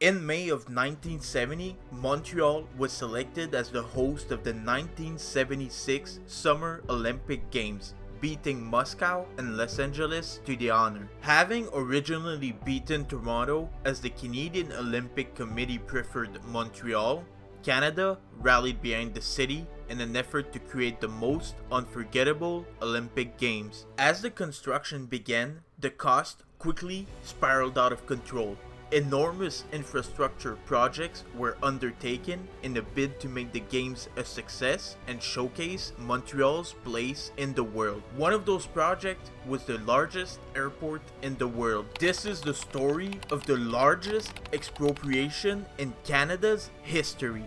In May of 1970, Montreal was selected as the host of the 1976 Summer Olympic Games, beating Moscow and Los Angeles to the honor. Having originally beaten Toronto as the Canadian Olympic Committee preferred Montreal, Canada rallied behind the city in an effort to create the most unforgettable Olympic Games. As the construction began, the cost quickly spiraled out of control. Enormous infrastructure projects were undertaken in a bid to make the games a success and showcase Montreal's place in the world. One of those projects was the largest airport in the world. This is the story of the largest expropriation in Canada's history.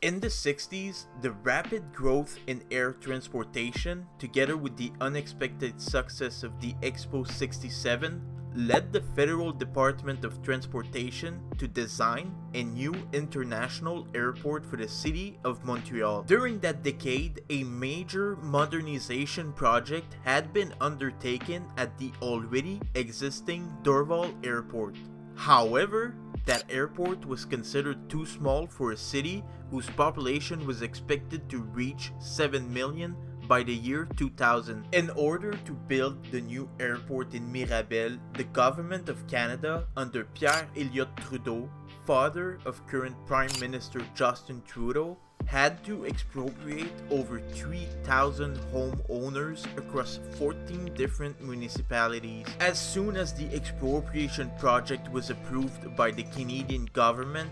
In the 60s, the rapid growth in air transportation, together with the unexpected success of the Expo 67, led the Federal Department of Transportation to design a new international airport for the city of Montreal. During that decade, a major modernization project had been undertaken at the already existing Dorval Airport. However, that airport was considered too small for a city whose population was expected to reach 7 million by the year 2000. In order to build the new airport in Mirabel, the government of Canada under Pierre-Elliott Trudeau, father of current Prime Minister Justin Trudeau, had to expropriate over 3,000 homeowners across 14 different municipalities. As soon as the expropriation project was approved by the Canadian government,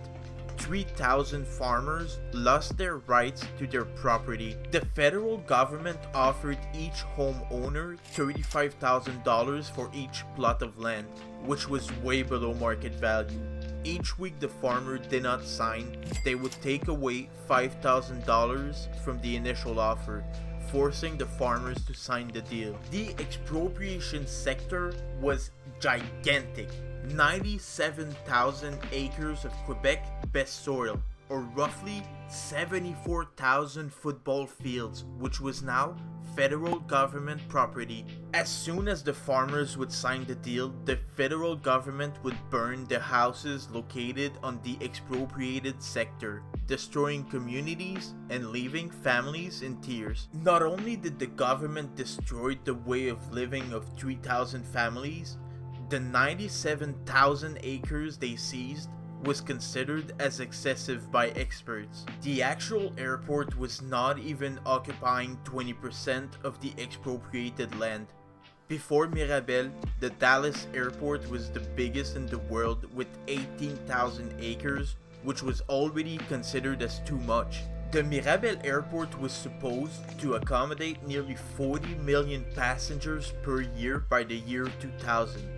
3,000 farmers lost their rights to their property. The federal government offered each homeowner $35,000 for each plot of land, which was way below market value. Each week the farmer did not sign, they would take away $5,000 from the initial offer, forcing the farmers to sign the deal. The expropriation sector was gigantic. 97,000 acres of Quebec best soil, or roughly 74,000 football fields, which was now federal government property. As soon as the farmers would sign the deal, the federal government would burn the houses located on the expropriated sector, destroying communities and leaving families in tears. Not only did the government destroy the way of living of 3,000 families, the 97,000 acres they seized was considered as excessive by experts. The actual airport was not even occupying 20% of the expropriated land. Before Mirabel, the Dallas airport was the biggest in the world with 18,000 acres, which was already considered as too much. The Mirabel airport was supposed to accommodate nearly 40 million passengers per year by the year 2000.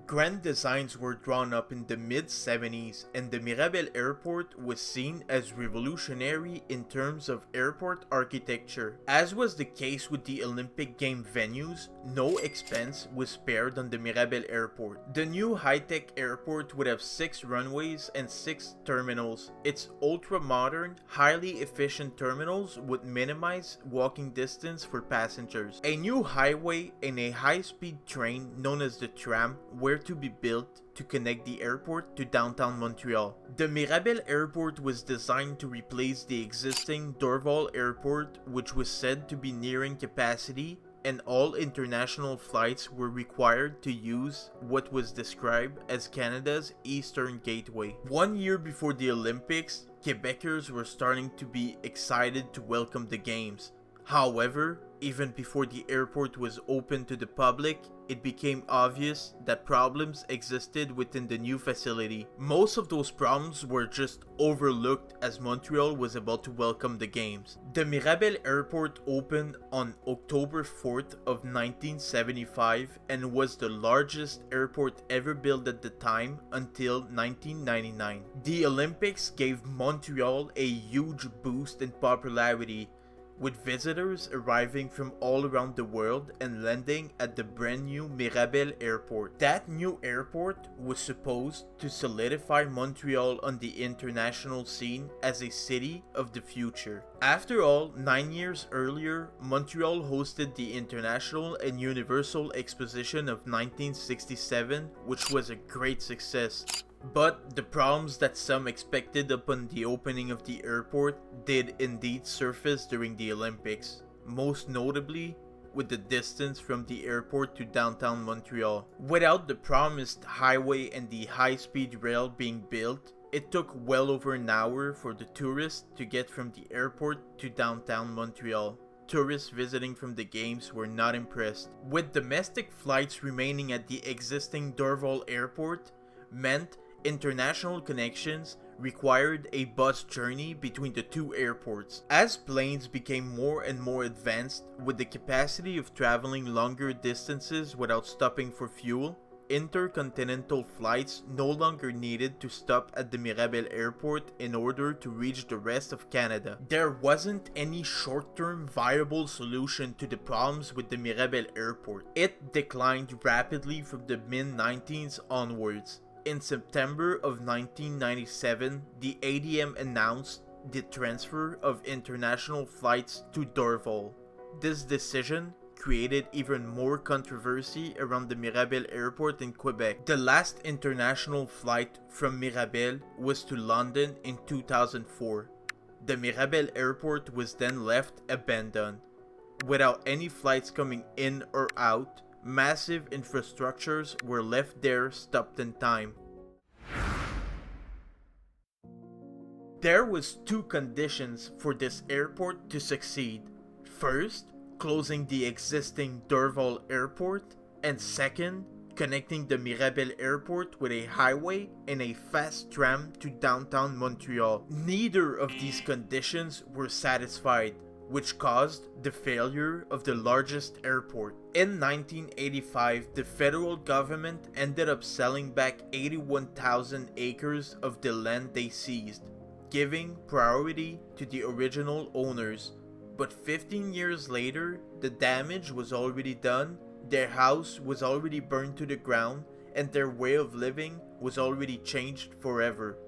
Grand designs were drawn up in the mid-70s, and the Mirabel airport was seen as revolutionary in terms of airport architecture. As was the case with the Olympic game venues, no expense was spared on the Mirabel airport. The new high-tech airport would have 6 runways and 6 terminals. Its ultra-modern, highly efficient terminals would minimize walking distance for passengers. A new highway and a high-speed train known as the tram were to be built to connect the airport to downtown Montreal. The Mirabel airport was designed to replace the existing Dorval airport, which was said to be nearing capacity, and all international flights were required to use what was described as Canada's Eastern Gateway. 1 year before the Olympics, Quebecers were starting to be excited to welcome the games. However, even before the airport was open to the public, it became obvious that problems existed within the new facility. Most of those problems were just overlooked as Montreal was about to welcome the games. The Mirabel airport opened on October 4th of 1975 and was the largest airport ever built at the time until 1999. The Olympics gave Montreal a huge boost in popularity, with visitors arriving from all around the world and landing at the brand new Mirabel Airport. That new airport was supposed to solidify Montreal on the international scene as a city of the future. After all, 9 years earlier, Montreal hosted the International and Universal Exposition of 1967, which was a great success. But the problems that some expected upon the opening of the airport did indeed surface during the Olympics, most notably with the distance from the airport to downtown Montreal. Without the promised highway and the high-speed rail being built, it took well over an hour for the tourists to get from the airport to downtown Montreal. Tourists visiting from the games were not impressed. With domestic flights remaining at the existing Dorval Airport, meant international connections required a bus journey between the two airports. As planes became more and more advanced with the capacity of traveling longer distances without stopping for fuel, intercontinental flights no longer needed to stop at the Mirabel Airport in order to reach the rest of Canada. There wasn't any short-term viable solution to the problems with the Mirabel Airport. It declined rapidly from the mid-1990s onwards. In September of 1997, the ADM announced the transfer of international flights to Dorval. This decision created even more controversy around the Mirabel Airport in Quebec. The last international flight from Mirabel was to London in 2004. The Mirabel Airport was then left abandoned. Without any flights coming in or out, massive infrastructures were left there, stopped in time. There was two conditions for this airport to succeed. First, closing the existing Dorval Airport, and second, connecting the Mirabel Airport with a highway and a fast tram to downtown Montreal. Neither of these conditions were satisfied, which caused the failure of the largest airport. In 1985, the federal government ended up selling back 81,000 acres of the land they seized, giving priority to the original owners. But 15 years later, the damage was already done, their house was already burned to the ground, and their way of living was already changed forever.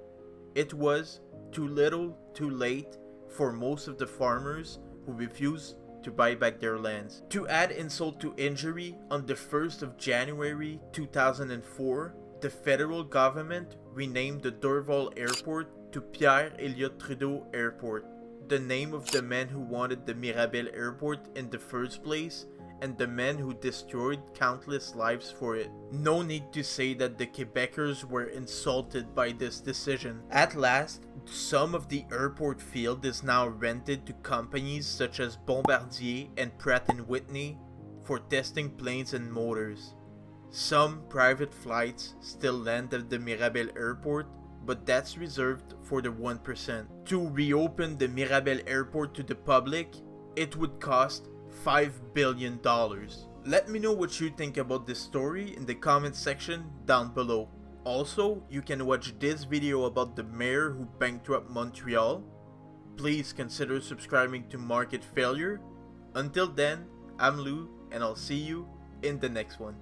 It was too little, too late for most of the farmers who refused to buy back their lands. To add insult to injury, on the 1st of January 2004, the federal government renamed the Dorval Airport to Pierre-Elliott Trudeau Airport, the name of the man who wanted the Mirabel Airport in the first place, and the man who destroyed countless lives for it. No need to say that the Quebecers were insulted by this decision. At last, some of the airport field is now rented to companies such as Bombardier and Pratt & Whitney for testing planes and motors. Some private flights still land at the Mirabel Airport, but that's reserved for the 1%. To reopen the Mirabel Airport to the public, it would cost $5 billion. Let me know what you think about this story in the comment section down below. Also, you can watch this video about the mayor who bankrupted Montreal. Please consider subscribing to Market Failure. Until then, I'm Lou, and I'll see you in the next one.